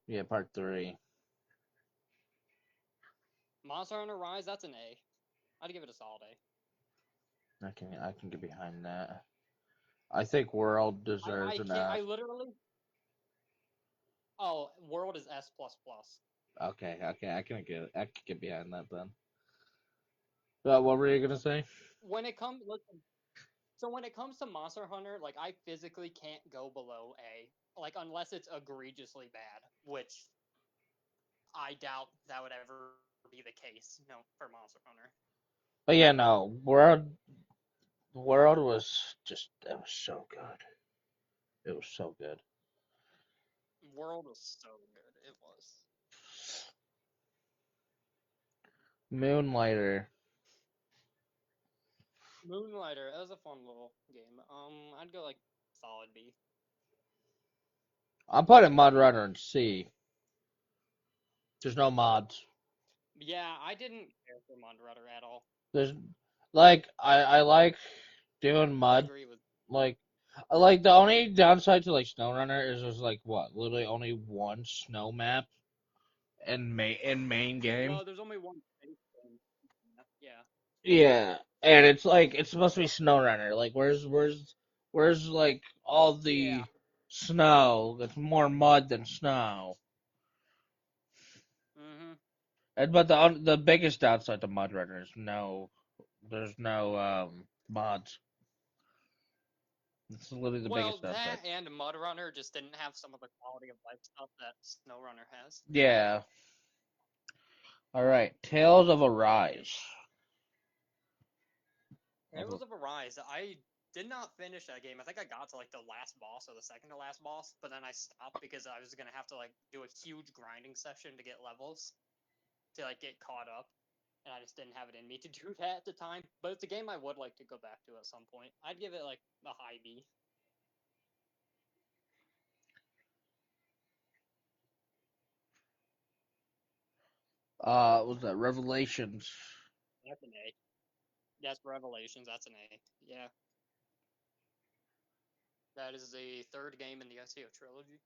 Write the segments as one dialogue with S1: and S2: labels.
S1: Yeah, part 3.
S2: Monster Hunter Rise, that's an A. I'd give it a solid A.
S1: I can get behind that. I think World deserves
S2: I
S1: an
S2: can't. I
S1: F.
S2: literally. Oh, World is S plus plus.
S1: Okay, I can get behind that then. What were you gonna say?
S2: When it comes, listen. So when it comes to Monster Hunter, like I physically can't go below A, like unless it's egregiously bad, which I doubt that would ever be the case. For Monster Hunter.
S1: But yeah, no, World was just it was so good. It was so good.
S2: World was so good. It was.
S1: Moonlighter.
S2: Moonlighter, that was a fun little game. I'd go like solid B.
S1: I'm putting Mud Runner in C. There's no mods.
S2: Yeah, I didn't care for Monrunner at all.
S1: There's like I like doing
S2: I
S1: mud.
S2: agree with.
S1: Like I like the only downside to like SnowRunner is there's like what literally only one snow map in main game.
S2: No, there's only one space thing. Yeah.
S1: Yeah, and it's like it's supposed to be SnowRunner. Like where's like all the
S2: Yeah.
S1: snow? It's more mud than snow.
S2: Mhm.
S1: And but the biggest downside to Mud Runner is there's no mods. It's literally the
S2: Well,
S1: biggest downside.
S2: that and Mudrunner just didn't have some of the quality of life stuff that SnowRunner has.
S1: Yeah. All right. Tales of Arise.
S2: It was of a rise. I did not finish that game. I think I got to like the last boss or the second to last boss, but then I stopped because I was gonna have to like do a huge grinding session to get levels to like get caught up, and I just didn't have it in me to do that at the time. But it's a game I would like to go back to at some point. I'd give it like a high B.
S1: Was that Revelations?
S2: That's an A. That's Revelations. That's an A. Yeah, that is the third game in the SEO trilogy.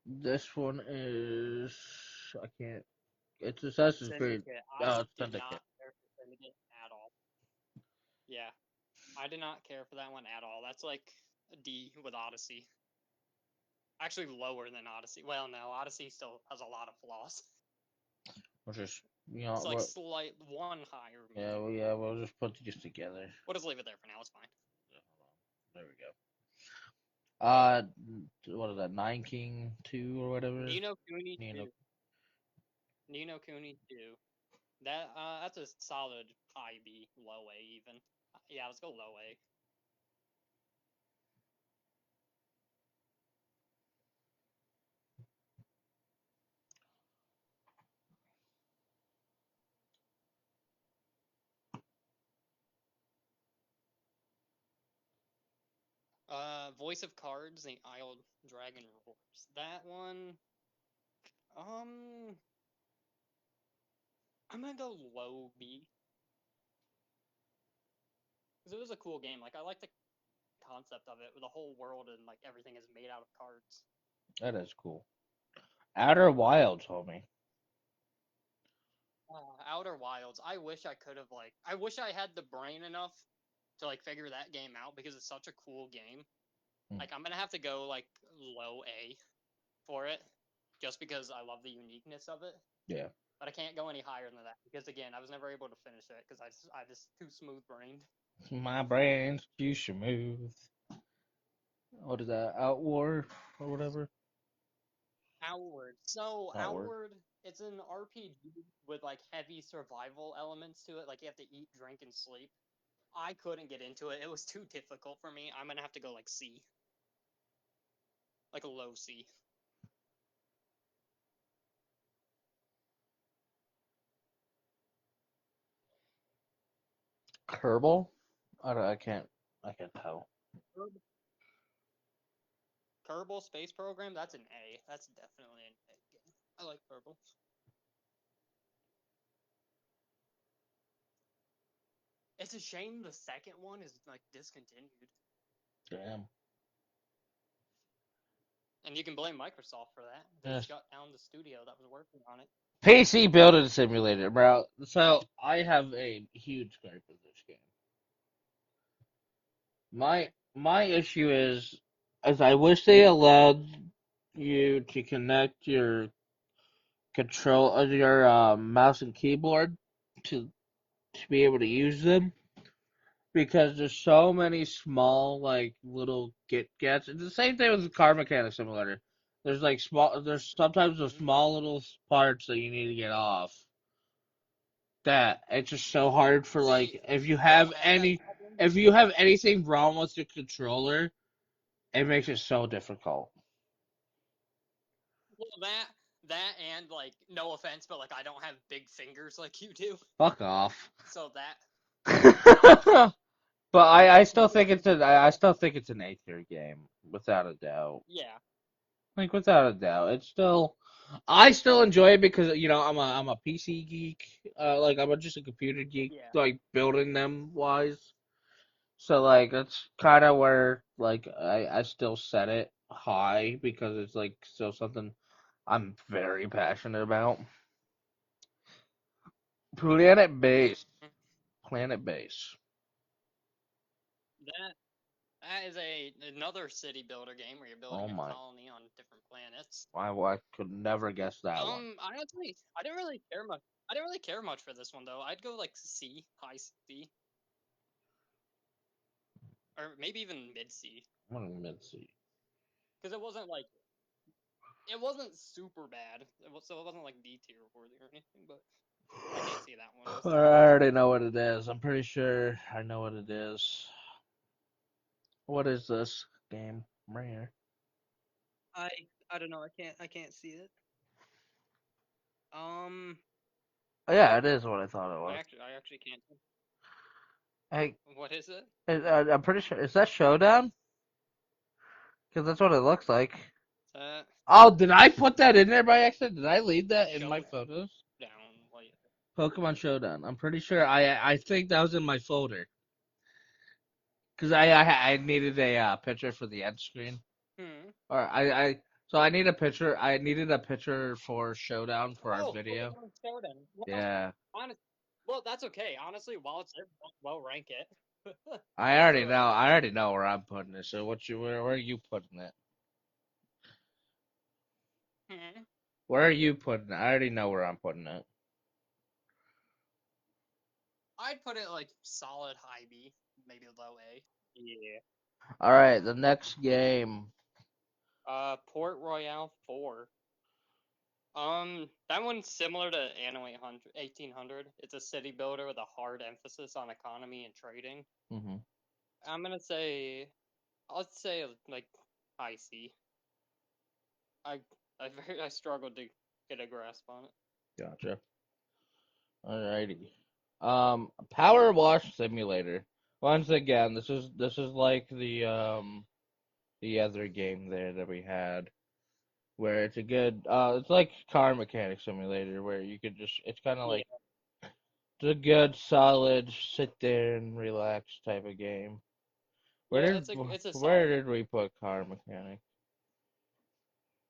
S1: This one is I can't. It's Assassin's Creed.
S2: Syndicate.
S1: Oh,
S2: I
S1: it's
S2: did
S1: Syndicate.
S2: not care for Syndicate at all. Yeah, I did not care for that one at all. That's like a D with Odyssey. Actually, lower than Odyssey. Well, no, Odyssey still has a lot of flaws.
S1: Which is
S2: It's like
S1: what?
S2: slight one higher,
S1: Yeah,
S2: maybe.
S1: we'll just put these together.
S2: We'll just leave it there for now. It's fine.
S1: Yeah, hold on. There we go. What is that? Nine King 2 or whatever.
S2: Nino Kuni
S1: You know,
S2: 2. Nino Kuni 2. That's a solid high B, low A even. Yeah, let's go low A. Voice of Cards, the Isle Dragon Roars. That one, um, I'm gonna go low B because it was a cool game. Like I like the concept of it, with the whole world and like everything is made out of cards.
S1: that is cool. Outer Wilds, homie.
S2: Outer Wilds. I wish I could have like. I wish I had the brain enough to like figure that game out because it's such a cool game.
S1: Hmm.
S2: Like I'm gonna have to go like low A for it, just because I love the uniqueness of it.
S1: Yeah.
S2: But I can't go any higher than that because again, I was never able to finish it because I just too smooth brained.
S1: My brain's too smooth. What is that? Outwar or whatever?
S2: Outward. So
S1: Outward.
S2: Outward, it's an RPG with like heavy survival elements to it. Like you have to eat, drink, and sleep. I couldn't get into it. It was too difficult for me. I'm gonna have to go like C, like a low C.
S1: Kerbal? I can't tell.
S2: Kerbal Space Program. That's an A. That's definitely an A game. I like Kerbal. It's a shame the second one is like discontinued,
S1: Damn.
S2: and you can blame Microsoft for that. They
S1: Yes.
S2: shut down the studio that was working on it.
S1: PC building simulator, bro. So I have a huge gripe with this game. My issue is I wish they allowed you to connect your mouse and keyboard to be able to use them because there's so many small like little gets. It's the same thing with the car mechanic simulator. There's sometimes the small little parts that you need to get off. That it's just so hard for
S2: See,
S1: like if you
S2: I don't
S1: have
S2: have that
S1: any
S2: problem.
S1: if you have anything wrong with your controller, it makes it so difficult.
S2: Well, that and like no offense, but like I don't have big fingers like you do,
S1: Fuck off.
S2: so that
S1: But I still think I still think it's an A-tier game without a doubt.
S2: yeah.
S1: Like without a doubt, it's still I still enjoy it because I'm a PC geek. Like just a computer geek.
S2: Yeah.
S1: Like building them wise. So like that's kind of where like I still set it high because it's like still something I'm very passionate about. Planet Base.
S2: Mhm.
S1: Planet Base.
S2: That that is another city builder game where you're
S1: Oh
S2: building a
S1: my.
S2: colony on different planets.
S1: I could never guess that one.
S2: I didn't really care much. I didn't really care much for this one though. I'd go like C, high C, or maybe even mid C,
S1: What a mid-C.
S2: because it wasn't super bad. So it wasn't like D tier worthy or anything. But I can't see that one
S1: I
S2: listed on here.
S1: already know what it is. I'm pretty sure I know what it is. What is this game right here?
S2: I I don't know. I can't see it. Um,
S1: Oh, yeah, it is what I thought it was.
S2: I actually can't.
S1: Hey,
S2: What is it?
S1: I'm pretty sure. Is that Showdown? Because that's what it looks like.
S2: That
S1: Oh, did I put that in there by accident? Did I leave that in my
S2: Showdown.
S1: photos?
S2: Like,
S1: Pokemon Showdown. I'm pretty sure. I think that was in my folder because I needed a picture for the end screen.
S2: hmm.
S1: Or I so I need a picture. I needed a picture for Showdown for our
S2: Oh,
S1: video.
S2: Pokemon Showdown. Well,
S1: Yeah,
S2: honest. Well, that's okay. Honestly, while it's there, well, rank it.
S1: I
S2: That's
S1: already
S2: what I
S1: know.
S2: think.
S1: I already know where I'm putting it. So where are you putting it?
S2: Hmm.
S1: Where are you putting it? I already know where I'm putting it.
S2: I'd put it like solid high B, maybe low A. Yeah.
S1: All right, the next game.
S2: Port Royale 4. That one's similar to Anno 1800. It's a city builder with a hard emphasis on economy and trading.
S1: Hmm.
S2: I'm gonna say, I'll say like high C. I I struggled to get a grasp on it.
S1: Gotcha. Alrighty. Power Wash Simulator. Once again, this is like the other game there that we had, where it's a good it's like car mechanic simulator where you could just it's kind of
S2: Yeah,
S1: like it's a good solid sit there and relax type of game. Where
S2: yeah,
S1: did
S2: it's a
S1: where
S2: solid.
S1: did we put car mechanic?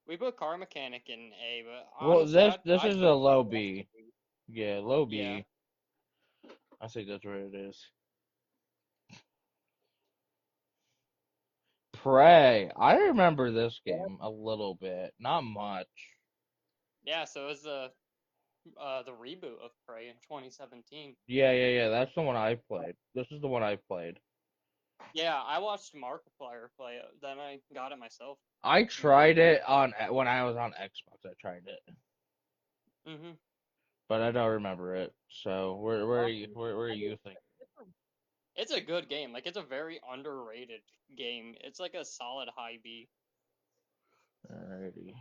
S2: We put car mechanic in A, but
S1: Well,
S2: honestly,
S1: this
S2: I'd
S1: is
S2: put
S1: a
S2: Power
S1: low
S2: Wash in
S1: B.
S2: B.
S1: Yeah, low
S2: Yeah.
S1: B. I think that's where it is. Prey. I remember this
S2: Yeah.
S1: game a little bit, not much.
S2: Yeah, so it was the reboot of Prey in 2017.
S1: Yeah. That's the one I played. This is the one I played.
S2: Yeah, I watched Markiplier play it, then I got it myself.
S1: I tried it on when I was on Xbox. I tried it,
S2: Mm-hmm.
S1: but I don't remember it. So where are
S2: I mean,
S1: you think?
S2: it's a good game. Like it's a very underrated game. It's like a solid high B.
S1: Alrighty.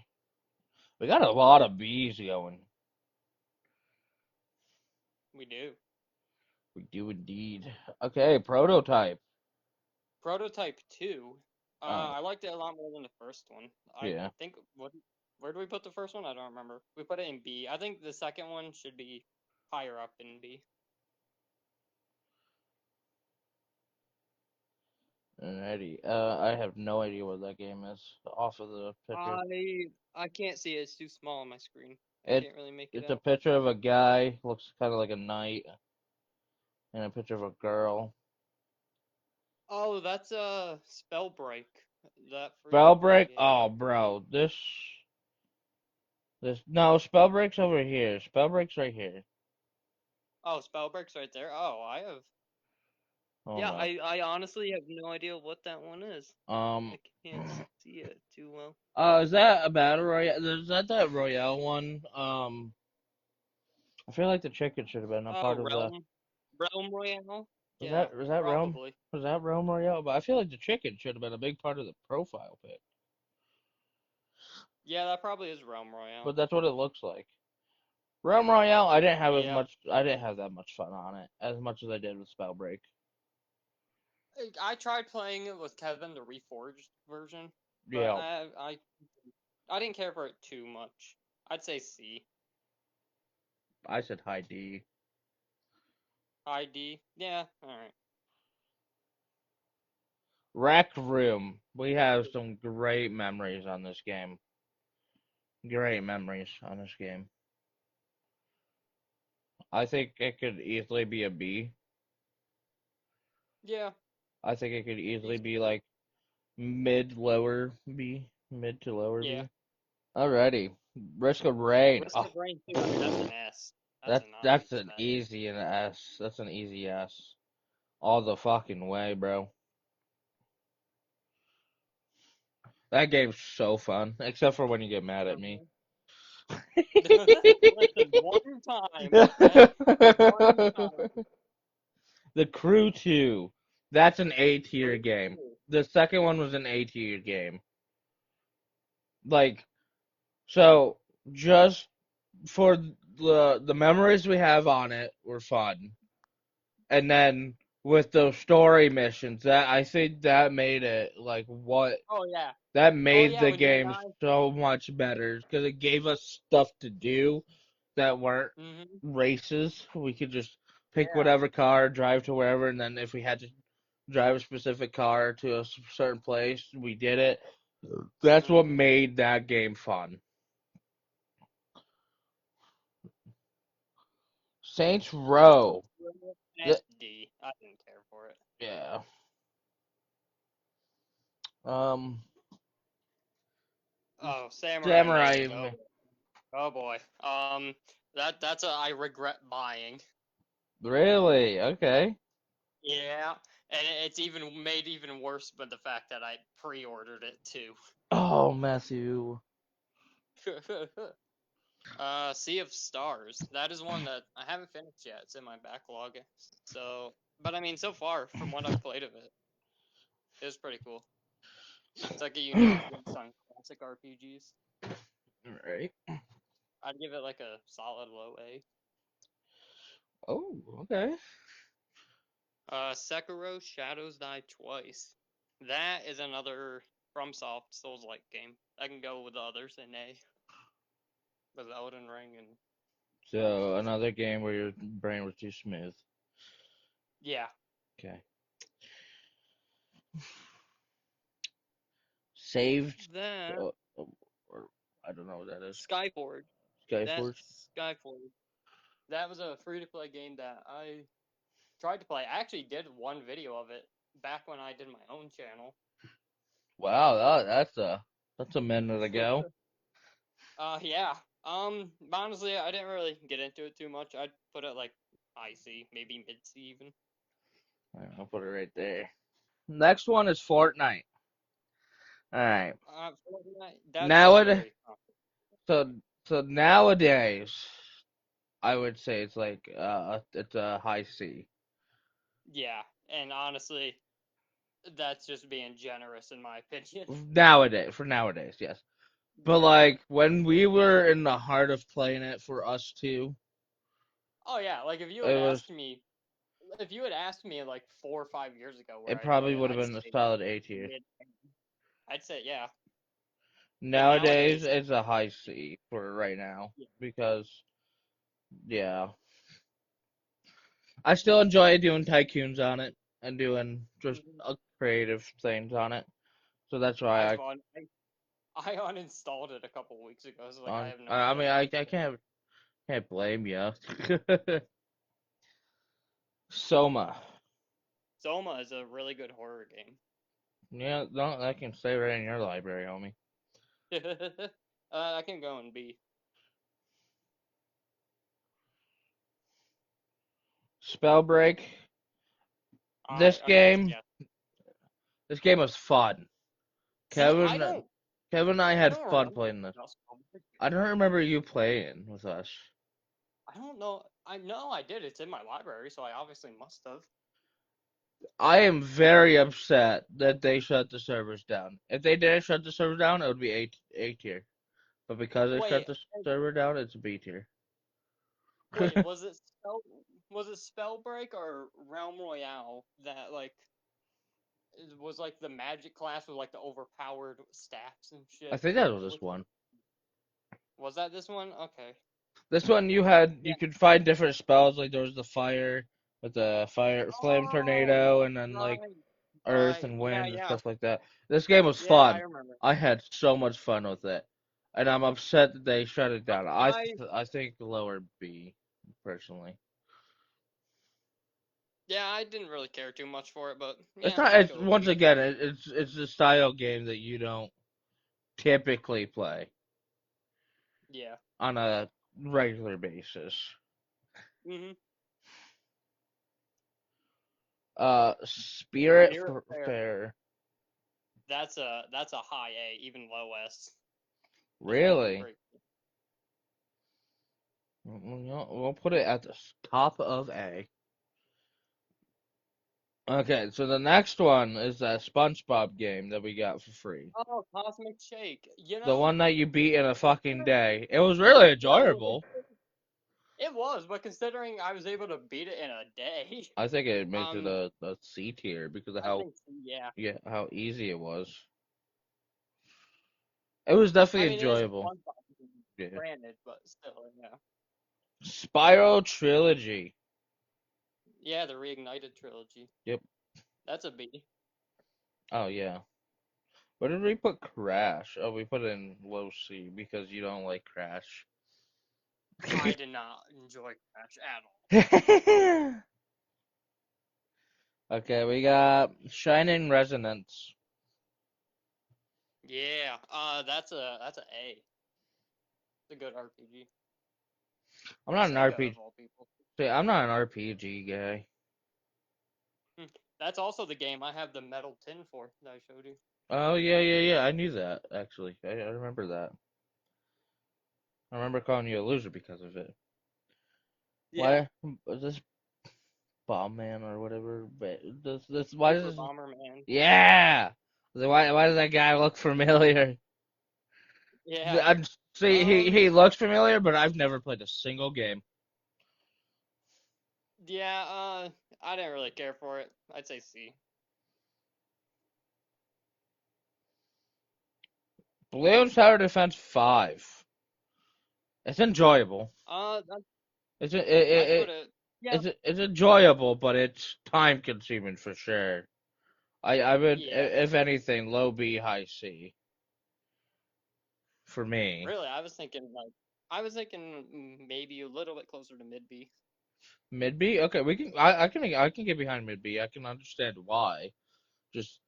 S1: We got a lot of B's going.
S2: We do.
S1: We do indeed. Okay, prototype.
S2: Prototype 2.
S1: Uh,
S2: I liked it a lot more than the first one. I
S1: yeah.
S2: think where do we put the first one? I don't remember. We put it in B. I think the second one should be higher up in B.
S1: Alrighty. I have no idea what that game is off of the picture.
S2: I can't see it. It's too small on my screen. I
S1: It
S2: can't really make it
S1: it's a
S2: out.
S1: picture of a guy, looks kind of like a knight, and a picture of a girl.
S2: Oh, that's Spellbreak, that free to play
S1: Spellbreak?
S2: game.
S1: Oh, bro, this no Spellbreak's over here. Spellbreak's right here.
S2: Oh, Spellbreak's right there. Oh, I have.
S1: Hold
S2: Yeah,
S1: on.
S2: I honestly have no idea what that one is.
S1: Um,
S2: I can't see it too well.
S1: is that a battle royale? Is that royale one? I feel like the chicken should have been a
S2: Oh,
S1: part of the.
S2: Realm Royale.
S1: Was
S2: Yeah,
S1: that Realm?
S2: probably.
S1: Was that Realm Royale? But I feel like the chicken should have been a big part of the profile pic.
S2: Yeah, that probably is Realm Royale.
S1: But that's what it looks like. Realm Royale, I didn't have as
S2: Yeah,
S1: much. I didn't have that much fun on it as much as I did with Spellbreak.
S2: I tried playing it with Kevin, the reforged version, but
S1: Yeah,
S2: I didn't care for it too much. I'd say C.
S1: I said high D.
S2: ID. Yeah, alright.
S1: Rec Room. We have some great memories on this game. Great memories on this game. I think it could easily be a B.
S2: Yeah.
S1: I think it could easily
S2: Decent
S1: be
S2: enough.
S1: like mid lower B, mid to lower
S2: Yeah.
S1: B. Alrighty, Risk of Rain.
S2: Risk
S1: Oh,
S2: of Rain 2, I mean, that's an S. That's
S1: that
S2: a
S1: that's
S2: nice
S1: an
S2: S.
S1: easy and S. That's an easy S. All the fucking way, bro. That game's so fun, except for when you get mad at me.
S2: Mhm. Listen, one time, okay? One time.
S1: The Crew 2. That's an A tier
S2: Crew
S1: game.
S2: 2.
S1: The second one was an A tier game. Like, so just for the memories we have on it were fun. And then with those story missions, that I think that made it like what
S2: Oh, yeah.
S1: that
S2: Oh,
S1: made
S2: yeah,
S1: the
S2: when you and
S1: game
S2: I.
S1: so much better because it gave us stuff to do that weren't
S2: Hmm.
S1: races. We could just pick
S2: Yeah.
S1: whatever car, drive to wherever, and then if we had to drive a specific car to a certain place, we did it. That's what
S2: Hmm.
S1: made that game fun. Saints Row. Th-
S2: SD. I didn't care for it.
S1: yeah. Um.
S2: Oh, Samurai
S1: Samurai.
S2: Evade. Oh boy. That's a I regret buying.
S1: Really? Okay.
S2: Yeah, and it's even made even worse by the fact that I pre-ordered it too.
S1: Oh, Matthew.
S2: Sea of Stars. That is one that I haven't finished yet. It's in my backlog. So, but I mean, so far from what I've played of it, it was pretty cool. It's like a unique twist on classic RPGs.
S1: Right.
S2: I'd give it like a solid low A.
S1: Oh, okay.
S2: Sekiro Shadows Die Twice. That is another FromSoft Souls-like game. I can go with the others in A. With Elden Ring and
S1: So another game where your brain was too smooth.
S2: yeah,
S1: Okay. Saved.
S2: that
S1: Or I don't know what that is.
S2: Skyforge.
S1: Skyforge.
S2: That's Skyforge. That was a free-to-play game that I tried to play. I actually did one video of it back when I did my own channel.
S1: Wow, that's a minute ago.
S2: Yeah. But honestly, I didn't really get into it too much. I'd put it like high C, maybe mid C even.
S1: I'll put it right there. Next one is Fortnite. All right.
S2: Fortnite, that's
S1: Nowadays,
S2: very
S1: so so nowadays, I would say it's a high C.
S2: yeah, and honestly, that's just being generous in my opinion.
S1: Nowadays, yes. But
S2: Yeah.
S1: like when we were in the heart of playing it for us too,
S2: Oh yeah, like if you had
S1: it was
S2: asked me, if you had asked me like 4 or 5 years ago where
S1: it
S2: I'd put
S1: probably
S2: it,
S1: would have
S2: I'd
S1: been a
S2: say
S1: solid A tier.
S2: mid. I'd say yeah, but
S1: Nowadays,
S2: nowadays,
S1: it's a high C for right now
S2: yeah.
S1: because yeah, I still enjoy doing tycoons on it and doing just
S2: Mhm.
S1: creative things on it. So that's why
S2: I've un- I uninstalled it a couple weeks ago. So like I have no
S1: I mean
S2: idea.
S1: I can't blame you. Soma.
S2: Soma is a really good horror game.
S1: Yeah, don't that can stay right in your library, homie.
S2: I can go and be.
S1: Spellbreak. This
S2: Okay,
S1: game
S2: yeah.
S1: this game was fun.
S2: See,
S1: Kevin and I
S2: I
S1: had
S2: don't
S1: fun
S2: remember
S1: playing
S2: much
S1: this.
S2: about Spellbreak.
S1: I don't remember you playing with us.
S2: I don't know. I know I did. It's in my library, so I obviously must have.
S1: I am very upset that they shut the servers down. If they didn't shut the servers down, it would be A tier. But because they shut
S2: Wait,
S1: the server down, it's B tier.
S2: wait. Was it Spellbreak or Realm Royale that like it was like the magic class with like the overpowered stats and
S1: I
S2: shit?
S1: think that was this
S2: Which
S1: one.
S2: was that? This one? Okay.
S1: This one
S2: Yeah.
S1: you could find different spells. Like there was the fire with the fire flame
S2: Oh,
S1: tornado, and then like
S2: right,
S1: earth
S2: right.
S1: and
S2: Yeah,
S1: wind and
S2: yeah,
S1: stuff like that. This game was
S2: yeah. I
S1: fun.
S2: remember.
S1: I had so much fun with it, and I'm upset that they shut it down.
S2: I
S1: I think lower B personally.
S2: Yeah, I didn't really care too much for it, but
S1: It's
S2: yeah,
S1: not.
S2: I'd
S1: It's
S2: go
S1: once
S2: B.
S1: again. It's a style game that you don't typically play
S2: Yeah.
S1: on a regular basis.
S2: Mhm.
S1: Spirit
S2: Spirit Fair.
S1: Fair.
S2: That's a high A, even low S. It's actually
S1: Really?
S2: pretty.
S1: We'll put it at the top of A. Okay, so the next one is that SpongeBob game that we got for free.
S2: Oh, Cosmic Shake. You
S1: The
S2: know,
S1: one that you beat in a fucking
S2: considering
S1: day. It was really
S2: no,
S1: enjoyable.
S2: it was, but considering I was able to beat it in a day,
S1: I think it makes it
S2: um,
S1: a C tier because of
S2: I think yeah.
S1: how easy it was. It was
S2: I
S1: definitely
S2: mean, it is
S1: enjoyable.
S2: SpongeBob,
S1: Yeah.
S2: granted, but still, yeah.
S1: Spyro Trilogy.
S2: Yeah, the Reignited trilogy.
S1: Yep.
S2: That's a B.
S1: Oh yeah. Where did we put Crash? Oh, we put it in low C because you don't like Crash.
S2: I did not enjoy Crash at all.
S1: Okay, we got Shining Resonance.
S2: Yeah, that's a A. It's a good RPG.
S1: I'm
S2: From
S1: not an
S2: Sega of
S1: RPG.
S2: all people.
S1: See, I'm not an RPG guy.
S2: Hmm. That's also the game I have the metal tin for that I showed you.
S1: Oh yeah. I knew that actually. I remember that. I remember calling you a loser because of it.
S2: Yeah.
S1: Why was this Bomb Man or whatever? But this why
S2: Super
S1: does this?
S2: Bomberman.
S1: Yeah. Why does that guy look familiar?
S2: Yeah.
S1: I see
S2: Um.
S1: he looks familiar, but I've never played a single game.
S2: Yeah. I didn't really care for it. I'd say C.
S1: Bloons Tower Defense 5. It's enjoyable.
S2: That,
S1: It's
S2: I'd put it. Yeah.
S1: it's enjoyable, but it's time consuming for sure. I would
S2: Yeah.
S1: if anything low B high C for me.
S2: Really, I was thinking maybe a little bit closer to mid B.
S1: Mid B? Okay, we can I can get behind mid B. I can understand why. Just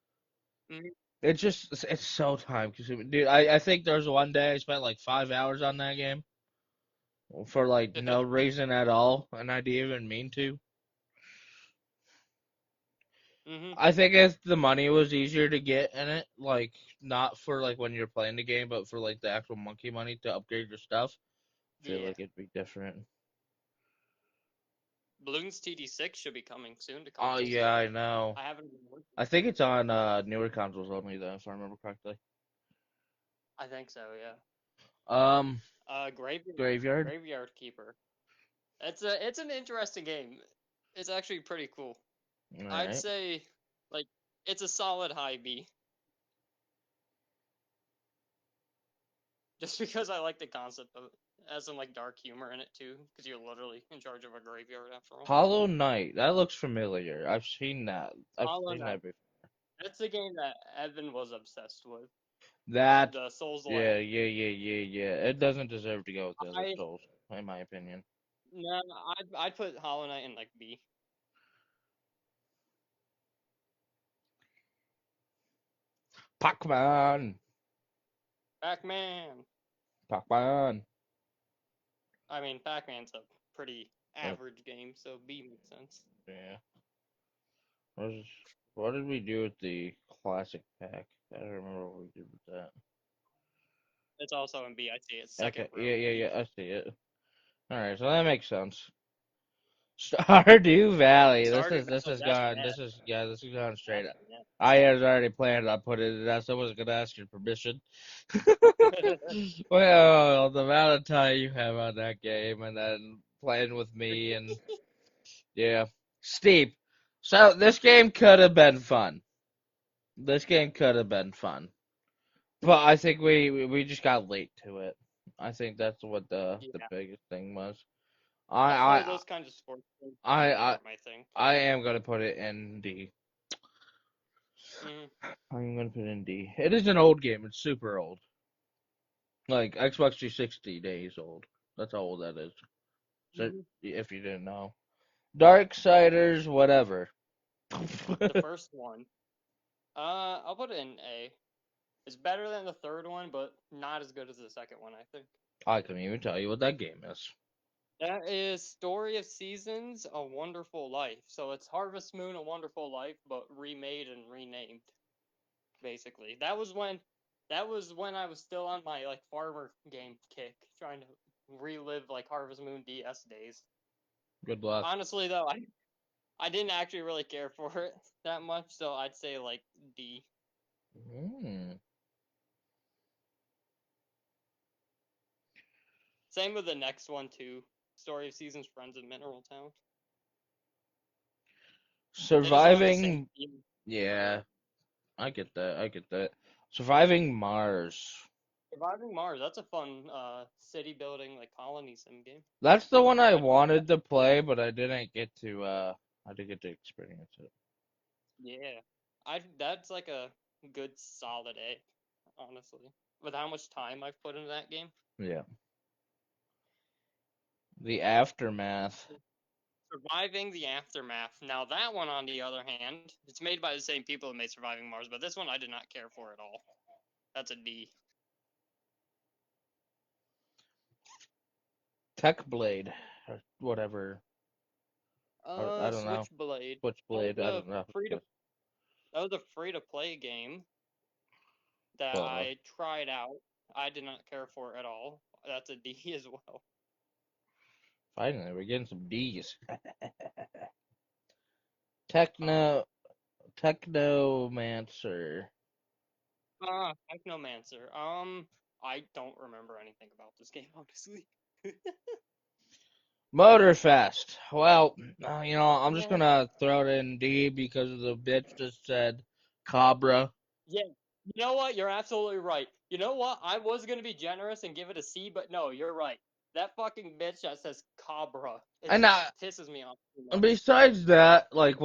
S2: Mhm.
S1: it's so time consuming. Dude, I think there was one day I spent like 5 hours on that game for like no reason at all, and I didn't even mean to.
S2: Mhm.
S1: I think if the money was easier to get in it, like not for like when you're playing the game, but for like the actual monkey money to upgrade your stuff, I feel
S2: Yeah.
S1: like it'd be different.
S2: Bloons TD6 should be coming soon to
S1: Oh
S2: consoles.
S1: yeah, I know.
S2: I haven't been working.
S1: I think it's on newer consoles only though, if I remember correctly.
S2: I think so, yeah.
S1: Um,
S2: Graveyard
S1: Graveyard.
S2: Graveyard Keeper. It's an interesting game. It's actually pretty cool.
S1: All
S2: I'd
S1: right.
S2: say like it's a solid high B. Just because I like the concept of it. It has some like dark humor in it too, because you're literally in charge of a graveyard after all.
S1: Hollow Knight. That looks familiar. I've
S2: Hollow
S1: seen that
S2: Knight.
S1: before.
S2: That's the game that Evan was obsessed with.
S1: That,
S2: The Souls
S1: yeah,
S2: like.
S1: yeah, yeah, yeah, yeah. It doesn't deserve to go with the other
S2: I
S1: Souls, in my opinion.
S2: no, I'd put Hollow Knight in like B.
S1: Pac-Man!
S2: Pac-Man.
S1: Pac-Man!
S2: I mean, Pac-Man's a pretty
S1: Uh,
S2: average game, so B makes sense.
S1: yeah. What, was, what did we do with the classic pack? I don't remember what we did with that.
S2: It's also in B. I see it second
S1: Okay, yeah,
S2: row
S1: yeah,
S2: B.
S1: yeah, I see it. Alright, so that makes sense. Stardew Valley. This
S2: Stardew
S1: is this
S2: Valley.
S1: has
S2: That's
S1: gone.
S2: bad.
S1: This has gone straight
S2: That's
S1: up.
S2: bad.
S1: I had already planned on putting it out, so I wasn't gonna ask your permission. Well, the amount of time you have on that game, and then playing with me, and yeah, steep. So this game could have been fun. This game could have been fun, but I think we just got late to it. I think that's what the
S2: Yeah.
S1: biggest thing was.
S2: Also,
S1: I
S2: those kinds of sports games
S1: I
S2: really
S1: I
S2: aren't my thing.
S1: I am gonna put it in D.
S2: Mm-hmm.
S1: I'm gonna put it in D. It is an old game. It's super old. Like Xbox 360 days old. That's how old that is. So
S2: Mm-hmm.
S1: if you didn't know, Darksiders, whatever.
S2: The first one. I'll put it in A. It's better than the third one, but not as good as the second one, I think.
S1: I couldn't even tell you what that game is.
S2: That is Story of Seasons, A Wonderful Life. So it's Harvest Moon, A Wonderful Life, but remade and renamed, basically. That was when I was still on my like farmer game kick, trying to relive like Harvest Moon DS days.
S1: Good luck.
S2: Honestly though, I didn't actually really care for it that much, so I'd say like D.
S1: Mm.
S2: Same with the next one too. Story of Seasons, Friends of Mineral Town. They just don't have the same
S1: Surviving.
S2: theme.
S1: Yeah, I get that. I get that. Surviving Mars.
S2: Surviving Mars, that's a fun city building like colony sim game.
S1: That's the one I
S2: I'd put that.
S1: wanted to play, but I didn't get to. I didn't get to experience it.
S2: Yeah, I that's like a good solid A, honestly. With how much time I've put into that game.
S1: Yeah. The aftermath.
S2: Surviving the Aftermath. Now that one, on the other hand, it's made by the same people who made Surviving Mars, but this one I did not care for at all. That's a D.
S1: Tech Blade. Or whatever. I don't know.
S2: Switchblade. That was
S1: Switchblade. I
S2: a
S1: don't know.
S2: free to that was a free to play game that
S1: Uh,
S2: I tried out. I did not care for at all. That's a D as well.
S1: finally, we're getting some D's.
S2: Uh,
S1: Technomancer.
S2: Technomancer. I don't remember anything about this game, honestly.
S1: Motorfest. Well, I'm just
S2: Yeah.
S1: gonna throw it in D because the bitch just said Cabra.
S2: Yeah. You know what? You're absolutely right. You know what? I was gonna be generous and give it a C, but no, you're right. That fucking bitch that says Cabra, it
S1: And
S2: just pisses me off too much.
S1: besides that, like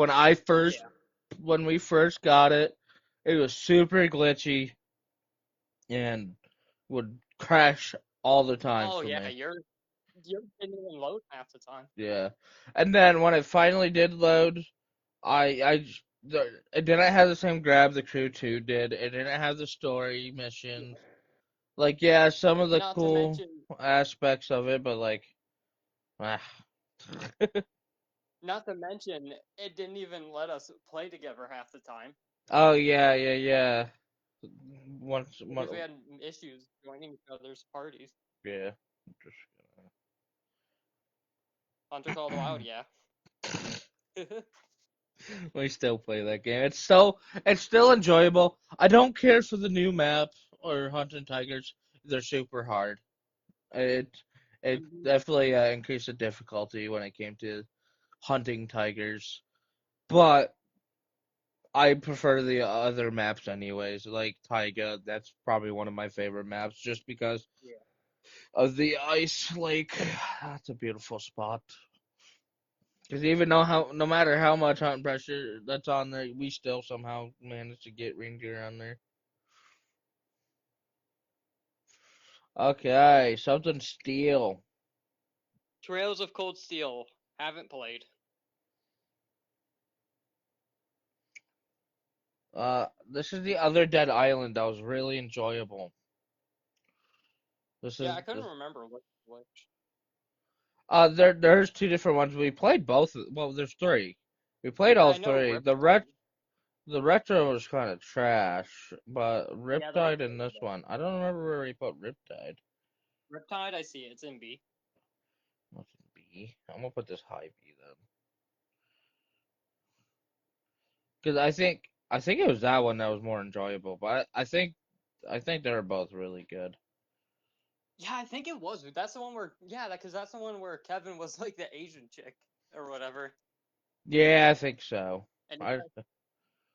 S2: Yeah.
S1: when we first got it, it was super glitchy and would crash all the time
S2: Oh
S1: for
S2: yeah,
S1: me.
S2: you're didn't even load half the time.
S1: Yeah. And then when it finally did load, it didn't have the same grab the crew 2 did. It didn't have the story
S2: Yeah.
S1: missions. Like, yeah, some of the
S2: Not to
S1: cool
S2: mention,
S1: aspects of it, but like, ah.
S2: not to mention, it didn't even let us play together half the time
S1: Oh yeah, yeah, yeah.
S2: because we had issues joining each other's parties.
S1: Yeah. Just
S2: Hunter Call the Wild, yeah.
S1: we still play that game. It's still enjoyable. I don't care for the new map or hunting tigers. They're super hard. It it
S2: Mhm.
S1: definitely increased the difficulty when it came to hunting tigers, but I prefer the other maps anyways. Like Taiga, that's probably one of my favorite maps, just because of the ice lake. That's a beautiful spot. Because even no matter how much hunt pressure that's on there, we still somehow manage to get reindeer on there. Okay, something steel.
S2: Trails of Cold Steel. Haven't played.
S1: This is the other Dead Island that was really enjoyable. This
S2: Yeah,
S1: is
S2: I couldn't
S1: this.
S2: remember which.
S1: There's two different ones. We played both. Well, there's three. We played
S2: Yeah,
S1: all
S2: I know
S1: three.
S2: Riptide.
S1: The retro was kind of trash, but
S2: Yeah, the
S1: Riptide
S2: retro
S1: and
S2: was
S1: this
S2: bad.
S1: one, I don't remember where we put Riptide.
S2: Riptide, I see it. It's in B.
S1: What's in B? I'm gonna put this high B then, because I think it was that one that was more enjoyable. But I think they were both really good.
S2: Yeah, I think it was. That's the one where because that's the one where Kevin was like the Asian chick or whatever,
S1: Yeah, I think so.
S2: and he
S1: I
S2: kept,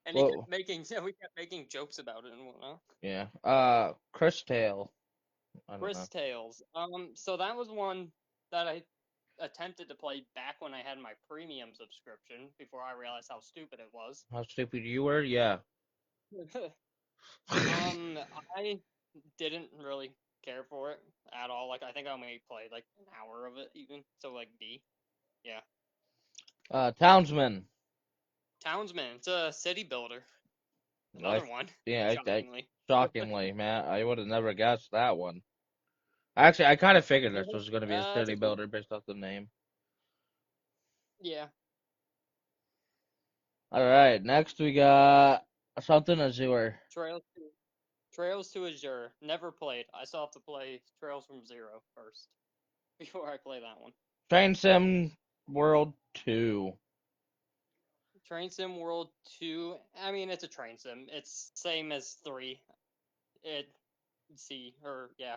S2: and he kept
S1: well,
S2: making we kept making jokes about it and whatnot.
S1: yeah. Chris Tail. I don't know.
S2: Chris Tales. So that was one that I attempted to play back when I had my premium subscription before I realized how stupid it was.
S1: How stupid you were? Yeah.
S2: I didn't really care for it at all. Like I think I only played like an hour of it even. So like D. Yeah.
S1: Townsman.
S2: Townsman. It's a city builder.
S1: I
S2: Another one.
S1: yeah,
S2: Shockingly.
S1: shockingly, man, I would have never guessed that one. Actually, I kind of figured this
S2: Really?
S1: was going to be a
S2: It's
S1: city
S2: a cool.
S1: builder based off the name.
S2: Yeah.
S1: All right, next we got something Azure.
S2: Trails to Trails to Azure. Never played. I still have to play Trails from Zero first before I play that one.
S1: Train Sim World 2.
S2: Train Sim World 2. I mean, it's a train sim. It's same as 3. It C or yeah,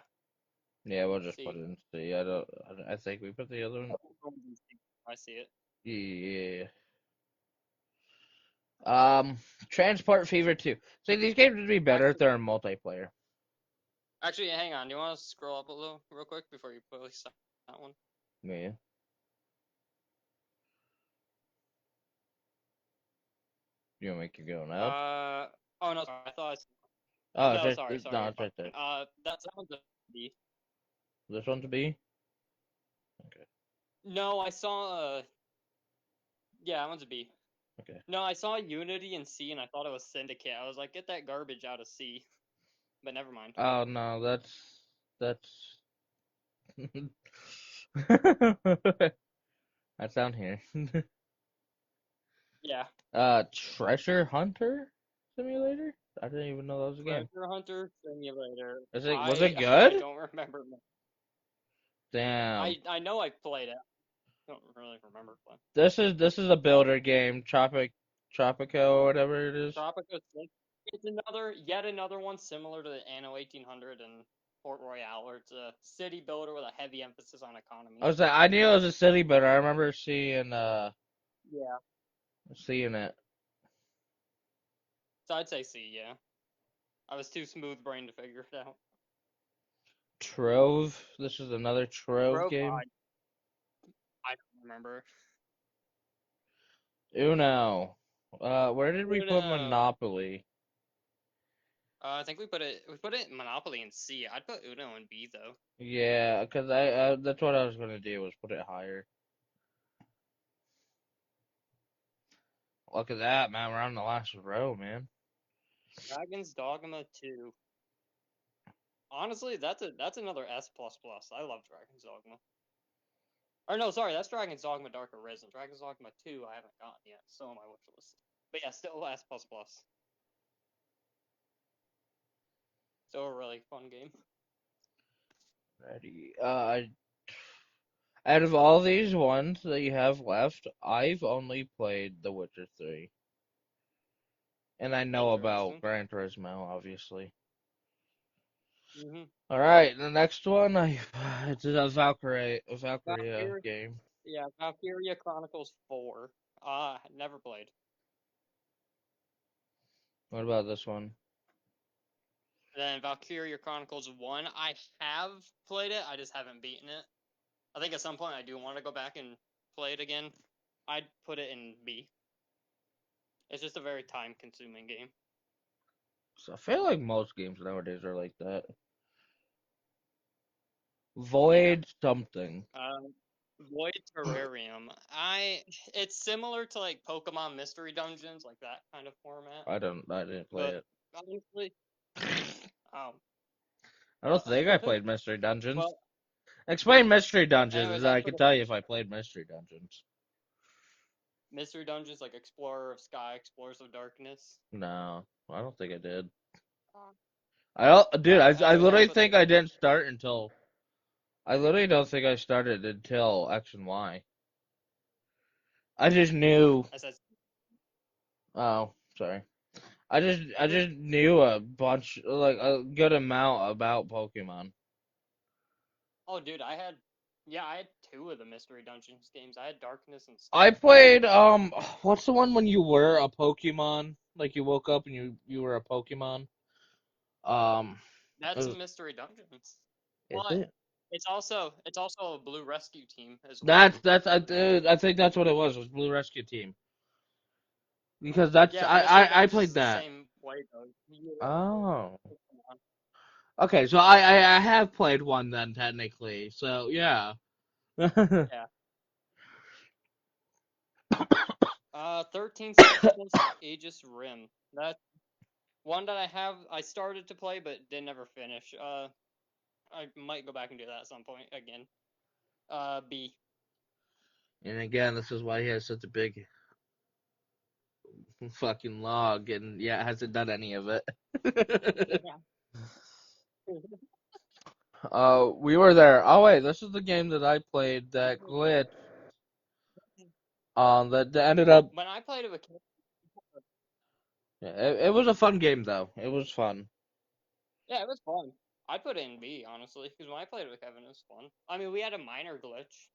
S1: Yeah, we'll just put
S2: C.
S1: it in C. I don't. I think we put the other one.
S2: I see it.
S1: Yeah. Um, Transport Fever 2. See, these games would be better if
S2: Actually,
S1: they're in multiplayer.
S2: hang on. Do you want to scroll up a little real quick before you place that one?
S1: Yeah. You want me to keep going up?
S2: Oh no, sorry. I thought.
S1: Oh,
S2: No, sorry,
S1: no,
S2: you're
S1: it's right there.
S2: fine. That sounds a B.
S1: This one's B. Okay.
S2: No, I saw. Yeah, that one's a B.
S1: Okay.
S2: No, I saw Unity in C, and I thought it was Syndicate. I was like, get that garbage out of C. But never mind.
S1: Oh no, that's that's down here.
S2: Yeah.
S1: Treasure Hunter Simulator? I didn't even know that was a game.
S2: Treasure Hunter Simulator.
S1: Was it
S2: I
S1: good?
S2: don't remember.
S1: Damn.
S2: I know I played it. I don't really remember playing.
S1: This is a builder game, Tropico or whatever it is.
S2: Tropico 6. It's yet another one similar to the Anno 1800 and Port Royale, where it's a city builder with a heavy emphasis on economy.
S1: I knew it was a city builder. I remember
S2: Yeah.
S1: seeing it.
S2: So I'd say C, yeah. I was too smooth brain to figure it out.
S1: Trove. This is another Trove
S2: Grove,
S1: game.
S2: I don't remember.
S1: Uno. Where did we put
S2: Uno.
S1: Monopoly?
S2: I think we put it Monopoly in C. I'd put Uno in B though.
S1: Yeah, because that's what I was gonna do was put it higher. Look at that, man. We're on the last row, man.
S2: Dragon's Dogma 2. Honestly, that's another S plus plus. I love Dragon's Dogma. Or no, sorry, that's Dragon's Dogma Dark Arisen. Dragon's Dogma 2 I haven't gotten yet, still on my wish list. But yeah, still S plus plus. Still a really fun game.
S1: Ready. Out of all these ones that you have left, I've only played The Witcher 3. And I know about
S2: Interesting.
S1: Gran Turismo, obviously.
S2: Mm-hmm.
S1: Alright, the next one, it's a Valkyria
S2: Valkyria,
S1: game.
S2: yeah, Valkyria Chronicles 4. Never played.
S1: What about this one?
S2: Then Valkyria Chronicles 1, I have played it, I just haven't beaten it. I think at some point I do want to go back and play it again. I'd put it in B. It's just a very time-consuming game.
S1: So I feel like most games nowadays are like that. Void something.
S2: Void Terrarium. It's similar to like Pokemon Mystery Dungeons, like that kind of format.
S1: I didn't play
S2: But
S1: it.
S2: honestly, um,
S1: I don't
S2: well,
S1: think I played Mystery Dungeons.
S2: well.
S1: Explain Mystery Dungeons,
S2: Anyways,
S1: and
S2: I
S1: I
S2: put
S1: can
S2: it
S1: tell you if I played Mystery Dungeons.
S2: Mystery Dungeons like Explorer of Sky, Explorers of Darkness.
S1: No, I don't think I did. Dude,
S2: Well,
S1: I
S2: anyways, I
S1: literally
S2: put
S1: think I didn't start until. I literally don't think I started until X and Y. I just knew.
S2: I said,
S1: Oh, sorry. I just knew a bunch, like a good amount about Pokemon.
S2: oh, dude, I had two of the Mystery Dungeons games. I had Darkness and
S1: I
S2: Sky.
S1: played what's the one when you were a Pokemon? Like you woke up and you were a Pokemon. Um,
S2: That's
S1: is
S2: Mystery Dungeons. But
S1: it?
S2: it's also a Blue Rescue Team as well.
S1: I think that's what it was Blue Rescue Team because that's
S2: Yeah, Mystery
S1: I
S2: Dungeons
S1: played
S2: is the
S1: that.
S2: same way though.
S1: Oh,
S2: Pokemon.
S1: okay, so I have played one then technically, so yeah.
S2: 13 Specialist Aegis Rim. That's one that I started to play but did never finish. I might go back and do that at some point again. B.
S1: And again, this is why he has such a big fucking log, and yeah, hasn't done any of it.
S2: Yeah.
S1: We were there. Oh wait, this is the game that I played that glitch. That ended up.
S2: When I played it with
S1: Yeah, it was a fun game though. It was fun.
S2: yeah, it was fun. I'd put it in B, honestly, because when I played it with Kevin, it was fun. I mean, we had a minor glitch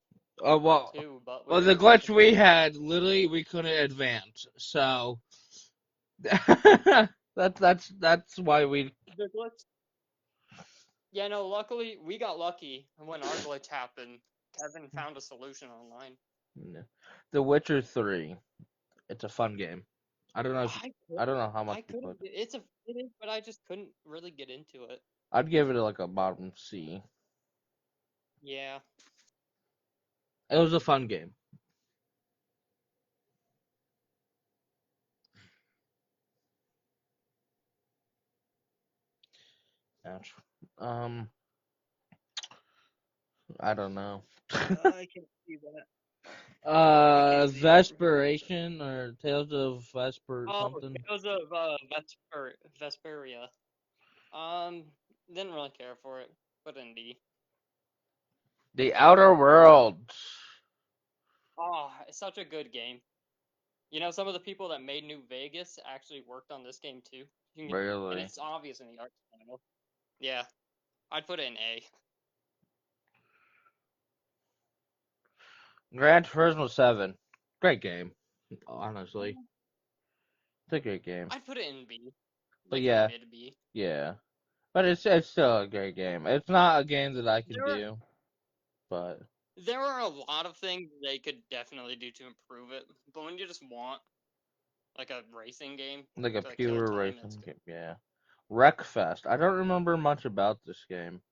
S1: Oh well,
S2: too, but we
S1: well
S2: were
S1: the
S2: able to
S1: glitch
S2: fix it.
S1: we had, literally we couldn't advance. So that's why we.
S2: The glitch. Yeah, no. Luckily, we got lucky when our glitch happened. Kevin found a solution online.
S1: The Witcher 3. It's a fun game. I don't know if
S2: I
S1: I
S2: couldn't.
S1: don't know how much
S2: I
S1: you
S2: couldn't.
S1: played.
S2: It is, but I just couldn't really get into it.
S1: I'd give it like a bottom C.
S2: Yeah.
S1: It was a fun game. Ouch. Um, I don't know.
S2: I can see that. I can see that.
S1: Vesperation or Tales of Vesper
S2: Oh,
S1: something.
S2: Tales of Vesperia. Um, didn't really care for it. Put in D.
S1: The Outer Worlds.
S2: Oh, it's such a good game. You know, some of the people that made New Vegas actually worked on this game too. And
S1: Really.
S2: it's obvious in the art style. Yeah, I'd put it in A.
S1: Gran Turismo 7. Great game, honestly. It's a great game.
S2: I'd put it in B,
S1: But
S2: like a
S1: yeah,
S2: mid B.
S1: yeah. But it's still a great game. It's not a game that I can
S2: There are
S1: do, but
S2: there are a lot of things they could definitely do to improve it, but when you just want like a racing game
S1: like a
S2: to like kill
S1: pure
S2: time, it's
S1: racing
S2: good.
S1: game. Yeah. Wreckfest. I don't remember much about this game.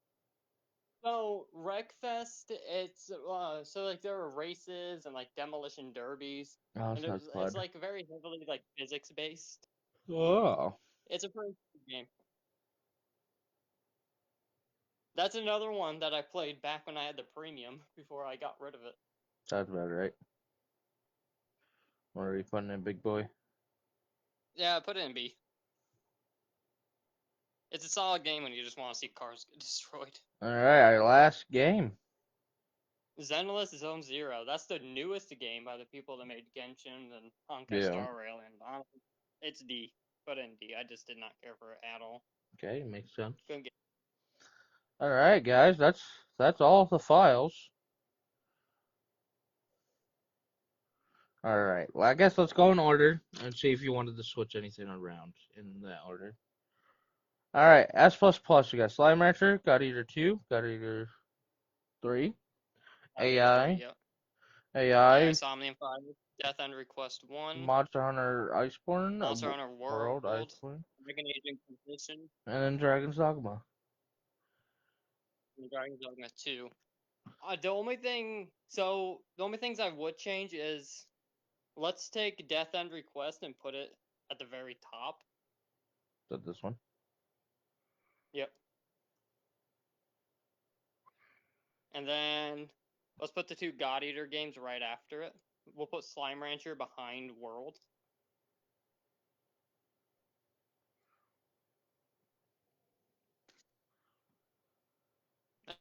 S2: So Wreckfest, it's so like there are races and like demolition derbies,
S1: Oh,
S2: and
S1: it's not
S2: it's
S1: fun.
S2: like very heavily like physics based.
S1: Oh,
S2: It's a pretty good game. That's another one that I played back when I had the premium before I got rid of it.
S1: sounds about right. What are you putting in, big boy?
S2: Yeah, I put it in B. It's a solid game when you just want to see cars get destroyed.
S1: All right, our last game.
S2: Xenoblade Zone Zero. That's the newest game by the people that made Genshin and Honkai
S1: Yeah.
S2: Star Rail, and honestly, it's D. Put in D. I just did not care for it at all.
S1: Okay, makes sense.
S2: Couldn't get.
S1: All right, guys, that's all the files. All right. Well, I guess let's go in order and see if you wanted to switch anything around in that order. All right, S plus plus. You got Slime Rancher, got Eater 2, got Eater 3,
S2: Three,
S1: AI,
S2: yep. Yeah,
S1: AI,
S2: Insomnium 5, Death End Request 1,
S1: Monster Hunter Iceborne,
S2: Monster Hunter
S1: World
S2: World,
S1: Iceborne,
S2: Dragon Age Inquisition,
S1: and then Dragon's Dogma.
S2: and Dragon's Dogma 2. The only things I would change is let's take Death End Request and put it at the very top.
S1: Is that this one?
S2: Yep. And then let's put the two God Eater games right after it. We'll put Slime Rancher behind World.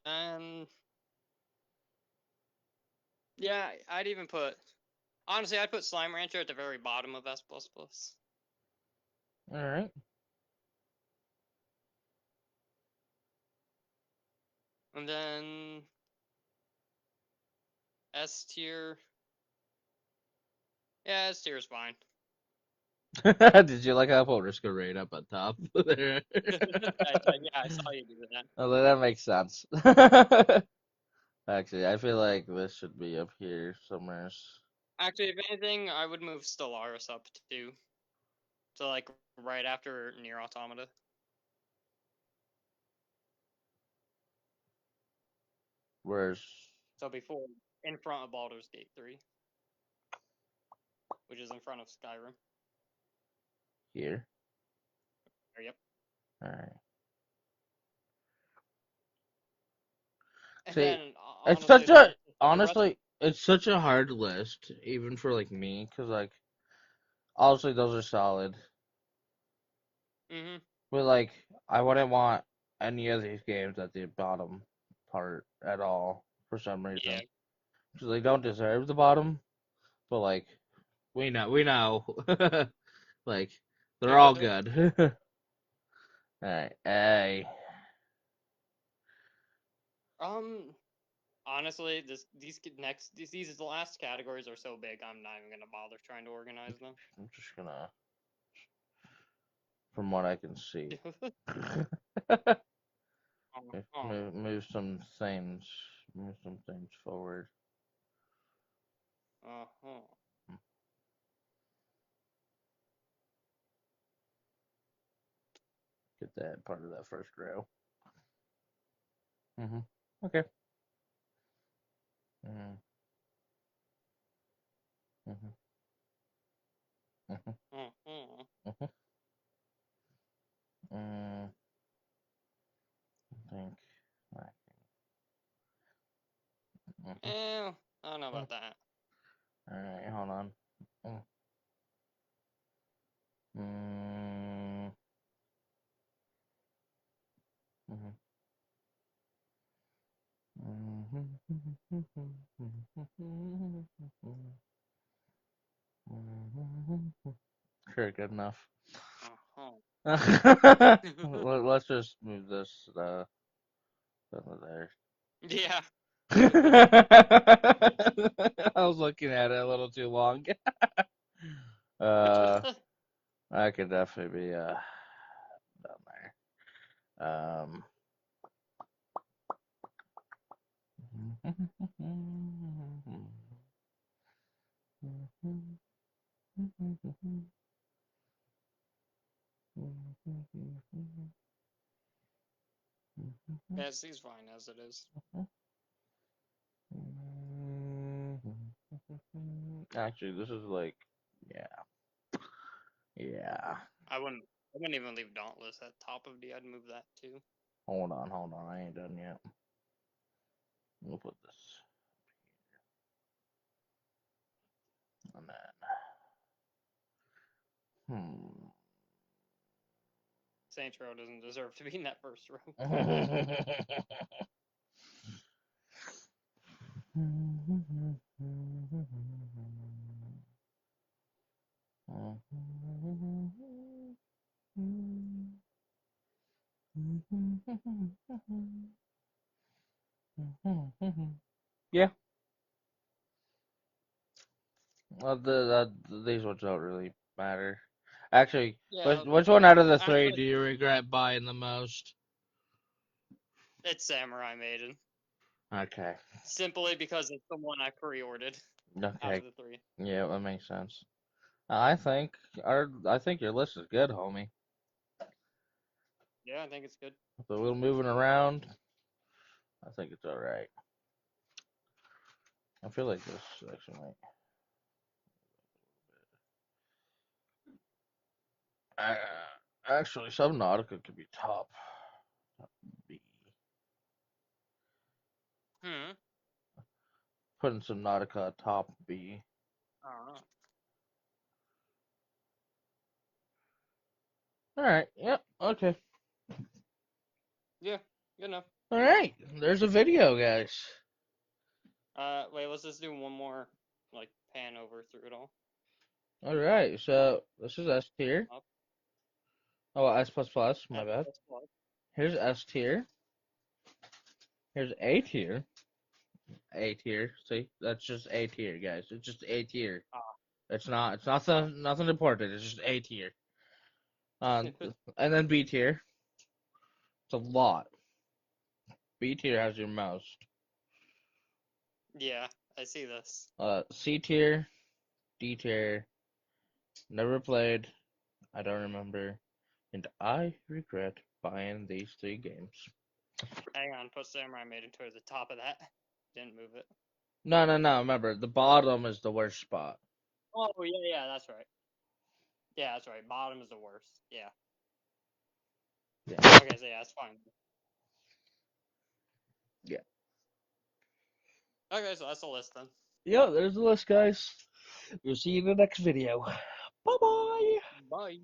S2: And yeah, honestly, I'd put Slime Rancher at the very bottom of S++.
S1: All right.
S2: And then S tier. Yeah, S tier is fine.
S1: Did you like how I put Risk of Raid up on top there?
S2: Yeah, I saw you do that.
S1: Although that makes sense. Actually, I feel like this should be up here somewhere.
S2: Actually, if anything, I would move Stellaris up too. So like right after Nier Automata.
S1: Where's
S2: So before, in front of Baldur's Gate 3, which is in front of Skyrim.
S1: here?
S2: Yep.
S1: All right.
S2: And
S1: See,
S2: then
S1: it's
S2: honestly,
S1: such a
S2: the rest.
S1: honestly, it's such a hard list, even for like me, because like obviously those are solid,
S2: Mhm.
S1: but like I wouldn't want any of these games at the bottom part at all for some
S2: Yeah.
S1: reason, because they don't deserve the bottom. But like we know, like they're all good. All right, A.
S2: Honestly, these last categories are so big. I'm not even gonna bother trying to organize them.
S1: I'm just gonna, from what I can see, move some things, forward. Get that part of that first row. Okay. Mhm. Mhm. Mhm. Mhm. Mm, I think.
S2: I don't know about that.
S1: All right, hold on. Mm. Mhm. Sure, good enough. Let's just move this over there.
S2: Yeah.
S1: I was looking at it a little too long. I could definitely be down there.
S2: Yeah, he's fine as it is.
S1: Actually, this is like, yeah, yeah.
S2: I wouldn't even leave Dauntless at top of D. I'd move that too.
S1: Hold on. I ain't done yet. We'll put this on that.
S2: Saints Row doesn't deserve to be in that first row.
S1: Yeah. Well, these ones don't really matter. Actually,
S2: Yeah.
S1: which one out of the three
S2: Actually,
S1: do you regret buying the most?
S2: it's Samurai Maiden.
S1: Okay.
S2: Simply because it's the one I pre-ordered. out
S1: Okay.
S2: of the three.
S1: Yeah, that makes sense. I think your list is good, homie.
S2: Yeah, I think it's good.
S1: With a little moving around, I think it's all right. I feel like this section might. Uh, Actually, Subnautica could be top B.
S2: Hmm.
S1: Putting Subnautica top B.
S2: I don't know.
S1: All right. Yep. Okay.
S2: Yeah, good enough.
S1: All right. There's a video, guys.
S2: Wait, let's just do one more, like, pan over through it all.
S1: All right. So this is S tier.
S2: Up.
S1: Oh, S plus plus. My
S2: F
S1: bad.
S2: plus plus.
S1: Here's S tier. Here's A tier. A tier. See, that's just A tier, guys. It's just A tier.
S2: Ah.
S1: It's not. It's nothing important. It's just A tier. And then B tier. It's a lot. B tier has your most.
S2: Yeah, I see this.
S1: C tier, D tier. Never played. I don't remember, and I regret buying these 3 games.
S2: Hang on, put Samurai Maiden towards the top of that. Didn't move it.
S1: No. Remember, the bottom is the worst spot.
S2: Oh, yeah, that's right. Yeah, that's right. Bottom is the worst. Yeah.
S1: Yeah.
S2: Okay, so yeah, that's fine.
S1: Yeah.
S2: Okay, so that's the list then.
S1: Yeah, there's the list, guys. We'll see you in the next video. Bye bye.
S2: Bye.